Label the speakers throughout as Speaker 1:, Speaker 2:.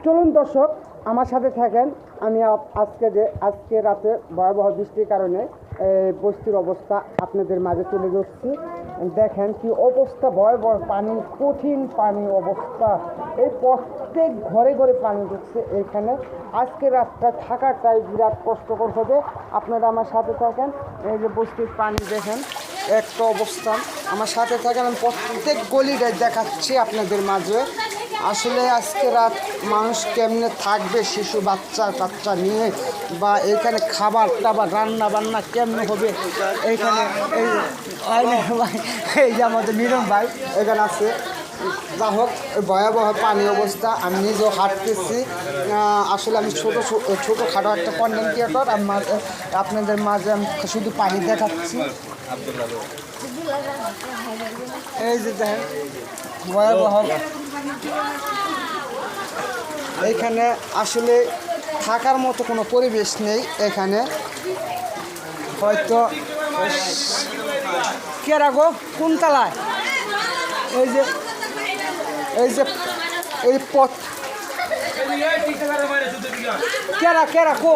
Speaker 1: চলুন দর্শক আমার সাথে থাকেন। আমি আজকে রাতে ভয়াবহ বৃষ্টির কারণে বস্তির অবস্থা আপনাদের মাঝে তুলে ধরছি। দেখেন কি অবস্থা, ভয়াবহ পানি, কঠিন পানি অবস্থা। এই প্রত্যেক ঘরে ঘরে পানি ঢুকছে এখানে। আজকে রাতটা থাকাটাই বিরাট কষ্টকর হবে। আপনারা আমার সাথে থাকেন। এই যে বস্তির পানি দেখেন একটা অবস্থান, আমার সাথে থাকেন। আমি প্রত্যেক গলিটাই দেখাচ্ছি আপনাদের মাঝে। আসলে আজকে রাত মানুষ কেমনে থাকবে, শিশু বাচ্চা নিয়ে, বা এইখানে খাবার টাবার রান্না বান্না কেমনে হবে এইখানে। এই যে আমাদের মিলন ভাই এখানে আছে। যা হোক, ভয়াবহ পানি অবস্থা। আমি নিজেও হাঁটতেছি। আসলে আমি ছোটোখাটো একটা কন্টেন্ট ক্রিয়েটর। আপনাদের মাঝে আমি শুধু পানি দেখাচ্ছি। এই যে দেখেন ভয়াবহ, এইখানে আসলে থাকার মতো কোনো পরিবেশ নেই এখানে। হয়তো কে রাখো কোন তালায়, এই পথ কেরা কো।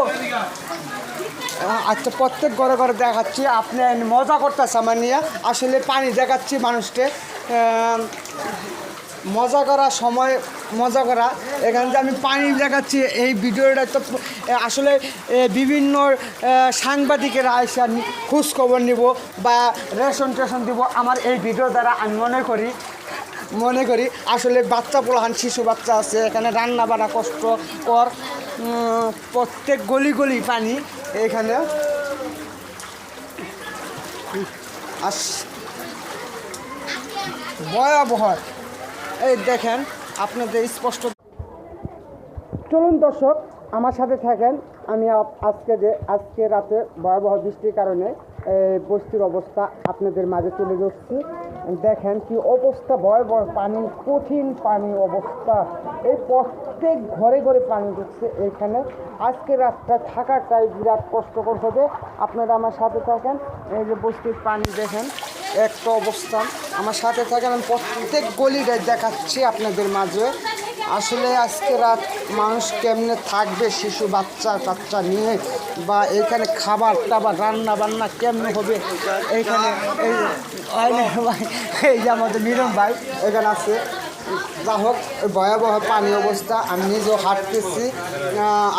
Speaker 1: আচ্ছা, প্রত্যেক ঘরে ঘরে দেখাচ্ছি। আপনি মজা করতেছে আমার নিয়ে। আসলে পানি দেখাচ্ছি মানুষকে, মজা করা এখানে যে আমি পানি দেখাচ্ছি। এই ভিডিওটা তো আসলে বিভিন্ন সাংবাদিকেরা এসে খোঁজখবর নিব বা রেশন দিব আমার এই ভিডিও দ্বারা। আমি মনে করি আসলে বাচ্চা পোলাহান, শিশু বাচ্চা আছে এখানে, রান্না বান্না কষ্টকর। প্রত্যেক গলি পানি এখানে। ভয়াবহ, এই দেখেন আপনাদের স্পষ্ট। চলুন দর্শক আমার সাথে থাকেন। আমি আজকে রাতে ভয়াবহ বৃষ্টির কারণে বস্তির অবস্থা আপনাদের মাঝে তুলে ধরছি। দেখেন কি অবস্থা, ভয়াবহ পানি, কঠিন পানি অবস্থা। এই প্রত্যেক ঘরে ঘরে পানি ঢুকছে এখানে। আজকে রাতটা থাকাটাই বিরাট কষ্টকর হবে। আপনারা আমার সাথে থাকেন। এই যে বস্তির পানি দেখেন একটা অবস্থান, আমার সাথে থাকেন। আমি প্রত্যেক গলিটাই দেখাচ্ছি আপনাদের মাঝে। আসলে আজকে রাত মানুষ কেমনে থাকবে, শিশু বাচ্চা নিয়ে, বা এইখানে খাবার টাবার রান্না বান্না কেমনে হবে এইখানে। এই যে আমাদের মিলন ভাই এখানে আছে। যা হোক, ভয়াবহ পানি অবস্থা। আমি নিজেও হাঁটতেছি।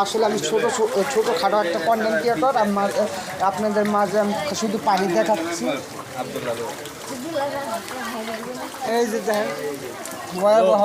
Speaker 1: আসলে আমি ছোটোখাটো একটা কন্টেন্ট ক্রিয়েটর। আপনাদের মাঝে আমি শুধু পানি দেখাচ্ছি। এই যে দেখেন ভয়াবহ।